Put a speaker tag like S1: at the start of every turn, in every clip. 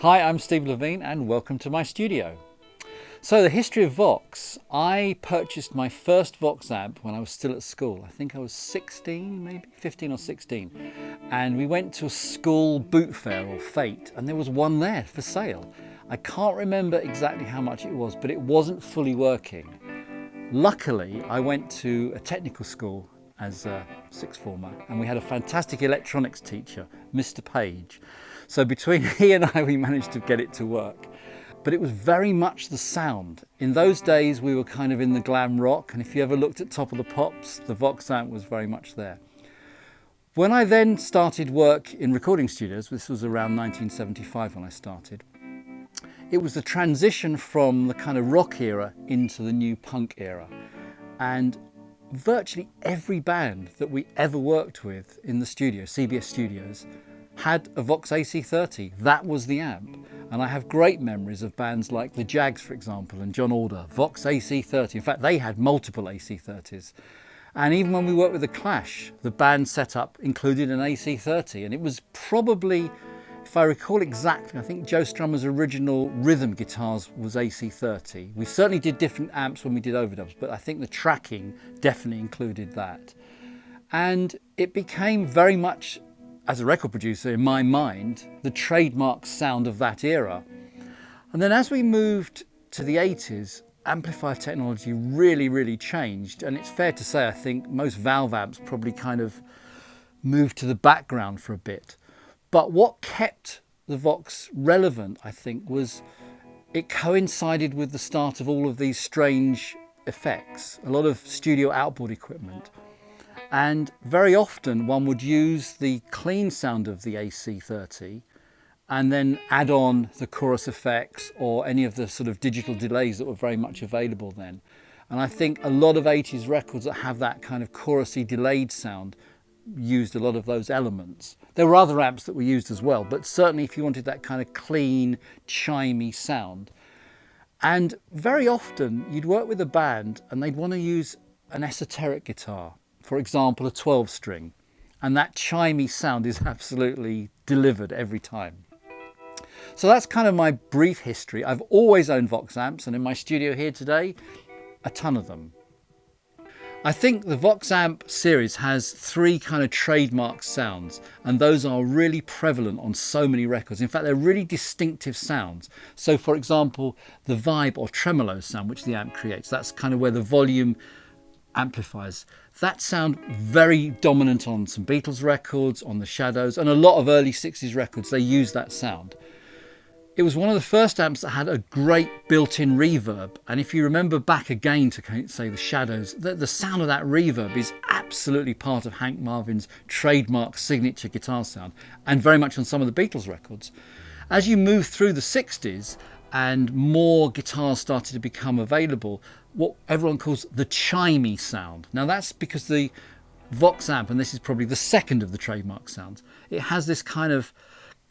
S1: Hi, I'm Steve Levine and welcome to my studio. So the history of Vox. I purchased my first Vox amp when I was still at school. I think I was 16, maybe 15 or 16. And we went to a school boot fair or fete and there was one there for sale. I can't remember exactly how much it was, but it wasn't fully working. Luckily, I went to a technical school as a sixth former and we had a fantastic electronics teacher, Mr. Page. So between he and I, we managed to get it to work. But it was very much the sound. In those days, we were kind of in the glam rock, and if you ever looked at Top of the Pops, the Vox amp was very much there. When I then started work in recording studios, this was around 1975 when I started, it was the transition from the kind of rock era into the new punk era. And virtually every band that we ever worked with in the studio, CBS Studios, had a Vox AC30. That was the amp. And I have great memories of bands like the Jags, for example, and John Alder, Vox AC30. In fact, they had multiple AC30s. And even when we worked with the Clash, the band setup included an AC30. And it was probably, if I recall exactly, I think Joe Strummer's original rhythm guitars was AC30. We certainly did different amps when we did overdubs, but I think the tracking definitely included that. And it became very much, as a record producer, in my mind, the trademark sound of that era. And then as we moved to the 80s, amplifier technology really changed. And it's fair to say, I think most valve amps probably kind of moved to the background for a bit. But what kept the Vox relevant, I think, was it coincided with the start of all of these strange effects, a lot of studio outboard equipment. And very often one would use the clean sound of the AC30 and then add on the chorus effects or any of the sort of digital delays that were very much available then. And I think a lot of 80s records that have that kind of chorusy delayed sound used a lot of those elements. There were other amps that were used as well, but certainly if you wanted that kind of clean, chimey sound. And very often you'd work with a band and they'd want to use an esoteric guitar. For example, a 12-string, and that chimey sound is absolutely delivered every time. So that's kind of my brief history. I've always owned Vox amps, and in my studio here today, a ton of them. I think the Vox amp series has three kind of trademark sounds, and those are really prevalent on so many records. In fact, they're really distinctive sounds. So for example, the vibe or tremolo sound, which the amp creates, that's kind of where the volume amplifiers. That sound very dominant on some Beatles records, on The Shadows, and a lot of early 60s records, they use that sound. It was one of the first amps that had a great built-in reverb, and if you remember back again to say The Shadows, the sound of that reverb is absolutely part of Hank Marvin's trademark signature guitar sound, and very much on some of the Beatles records. As you move through the 60s and more guitars started to become available, what everyone calls the chimey sound. Now that's because the Vox amp, and this is probably the second of the trademark sounds, it has this kind of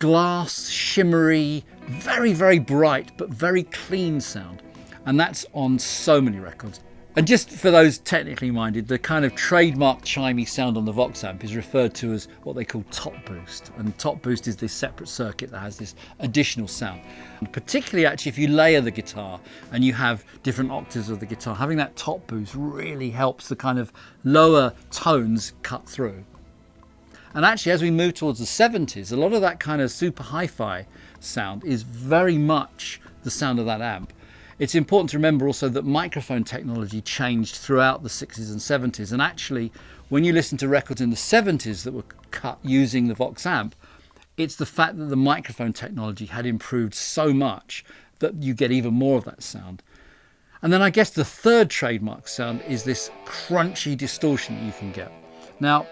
S1: glass, shimmery, very bright, but very clean sound. And that's on so many records. And just for those technically minded, the kind of trademark chimey sound on the Vox amp is referred to as what they call top boost. And top boost is this separate circuit that has this additional sound. And particularly actually if you layer the guitar and you have different octaves of the guitar, having that top boost really helps the kind of lower tones cut through. And actually as we move towards the 70s, a lot of that kind of super hi-fi sound is very much the sound of that amp. It's important to remember also that microphone technology changed throughout the 60s and 70s. And actually, when you listen to records in the 70s that were cut using the Vox amp, it's the fact that the microphone technology had improved so much that you get even more of that sound. And then I guess the third trademark sound is this crunchy distortion that you can get. Now,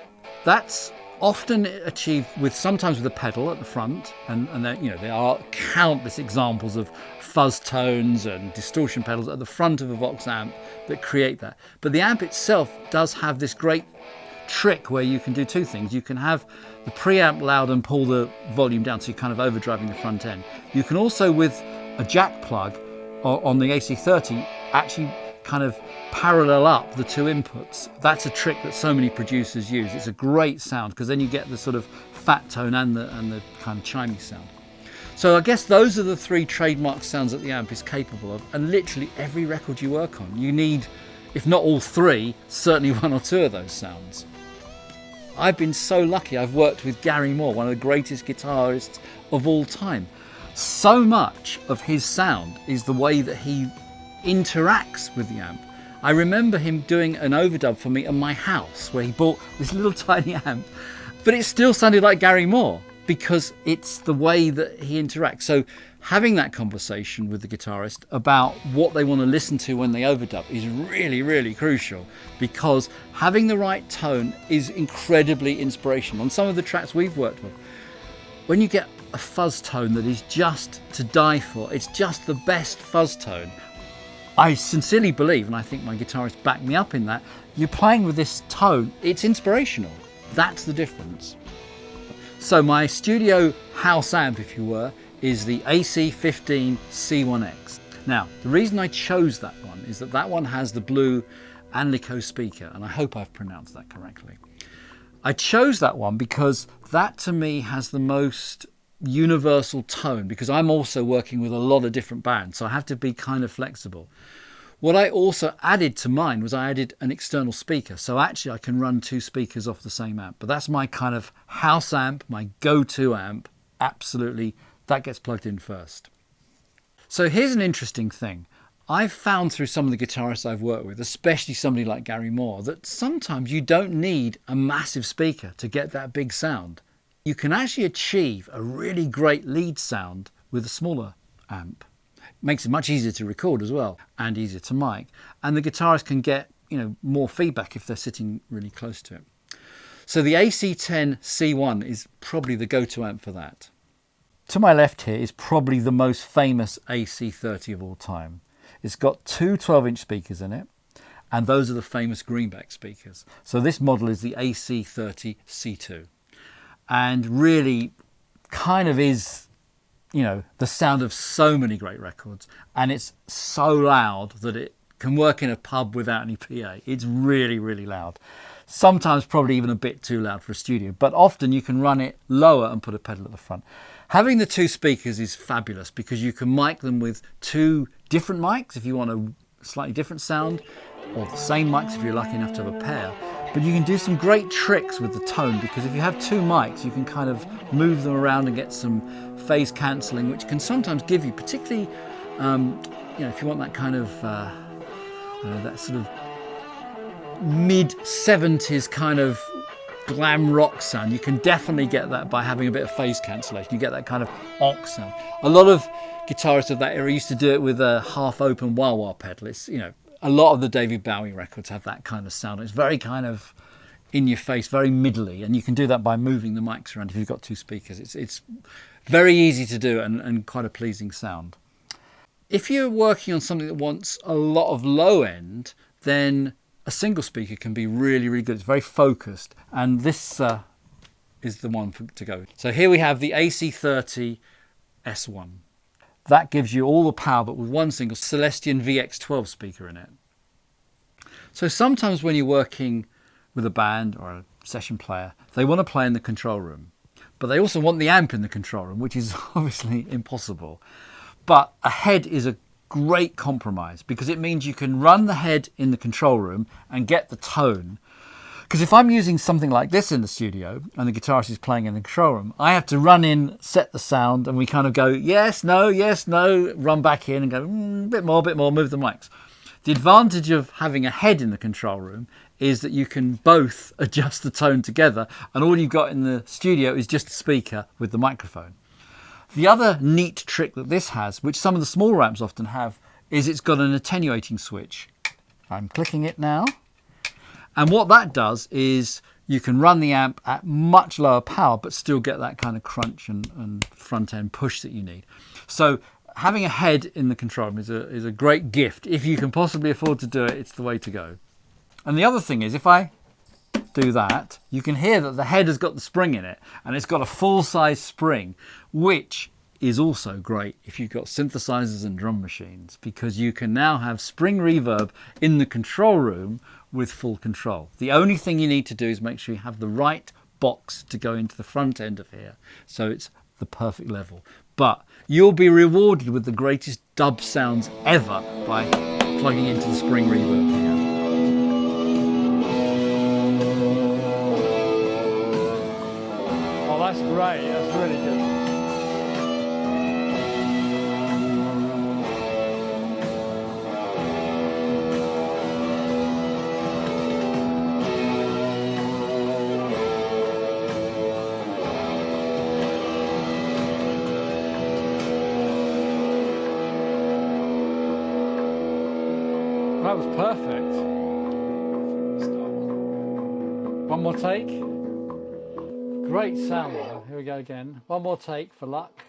S1: that's often achieved sometimes with a pedal at the front, and there are countless examples of fuzz tones and distortion pedals at the front of a Vox amp that create that. But the amp itself does have this great trick where you can do two things. You can have the preamp loud and pull the volume down, so you're kind of overdriving the front end. You can also, with a jack plug on the AC30, actually kind of parallel up the two inputs. That's a trick that so many producers use. It's a great sound because then you get the sort of fat tone and the kind of chimey sound. So I guess those are the three trademark sounds that the amp is capable of, and literally every record you work on, you need, if not all three, certainly one or two of those sounds. I've been so lucky. I've worked with Gary Moore, one of the greatest guitarists of all time. So much of his sound is the way that he interacts with the amp. I remember him doing an overdub for me at my house where he bought this little tiny amp, but it still sounded like Gary Moore because it's the way that he interacts. So having that conversation with the guitarist about what they want to listen to when they overdub is really, really crucial, because having the right tone is incredibly inspirational. On some of the tracks we've worked with, when you get a fuzz tone that is just to die for, it's just the best fuzz tone. I sincerely believe, and I think my guitarist backed me up in that, you're playing with this tone, it's inspirational. That's the difference. So my studio house amp, if you were, is the AC10 C1X. Now, the reason I chose that one is that that one has the blue Anlico speaker, and I hope I've pronounced that correctly. I chose that one because that to me has the most universal tone, because I'm also working with a lot of different bands, so I have to be kind of flexible. What I also added to mine was I added an external speaker, so actually I can run two speakers off the same amp, but that's my kind of house amp, my go-to amp. Absolutely, that gets plugged in first. So here's an interesting thing. I've found through some of the guitarists I've worked with, especially somebody like Gary Moore, that sometimes you don't need a massive speaker to get that big sound. You can actually achieve a really great lead sound with a smaller amp. Makes it much easier to record as well, and easier to mic. And the guitarist can get, more feedback if they're sitting really close to it. So the AC10 C1 is probably the go-to amp for that. To my left here is probably the most famous AC30 of all time. It's got two 12-inch speakers in it, and those are the famous greenback speakers. So this model is the AC30 C2, and really kind of is, the sound of so many great records, and it's so loud that it can work in a pub without any PA. It's really, really loud. Sometimes probably even a bit too loud for a studio, but often you can run it lower and put a pedal at the front. Having the two speakers is fabulous because you can mic them with two different mics if you want a slightly different sound, or the same mics if you're lucky enough to have a pair. But you can do some great tricks with the tone, because if you have two mics, you can kind of move them around and get some phase cancelling, which can sometimes give you, particularly, if you want that kind of, that sort of mid-70s kind of glam rock sound, you can definitely get that by having a bit of phase cancellation. You get that kind of ox sound. A lot of guitarists of that era used to do it with a half-open wah-wah pedal. It's, a lot of the David Bowie records have that kind of sound. It's very kind of in your face, very middly, and you can do that by moving the mics around if you've got two speakers. It's very easy to do and quite a pleasing sound. If you're working on something that wants a lot of low end, then a single speaker can be really, really good. It's very focused, and this is the one to go. So here we have the AC30 S1. That gives you all the power, but with one single Celestion VX12 speaker in it. So sometimes when you're working with a band or a session player, they want to play in the control room, but they also want the amp in the control room, which is obviously impossible. But a head is a great compromise, because it means you can run the head in the control room and get the tone. Because if I'm using something like this in the studio and the guitarist is playing in the control room, I have to run in, set the sound, and we kind of go yes, no, run back in and go bit more, move the mics. The advantage of having a head in the control room is that you can both adjust the tone together, and all you've got in the studio is just a speaker with the microphone. The other neat trick that this has, which some of the smaller amps often have, is it's got an attenuating switch. I'm clicking it now. And what that does is you can run the amp at much lower power, but still get that kind of crunch and front end push that you need. So having a head in the control room is a great gift. If you can possibly afford to do it, it's the way to go. And the other thing is, if I do that, you can hear that the head has got the spring in it, and it's got a full-size spring, which is also great if you've got synthesizers and drum machines, because you can now have spring reverb in the control room with full control. The only thing you need to do is make sure you have the right box to go into the front end of here, so it's the perfect level. but you'll be rewarded with the greatest dub sounds ever by plugging into the spring reverb here.
S2: Oh, that's great. That's really good. That was perfect. One more take. Great sound though. Here we go again. One more take for luck.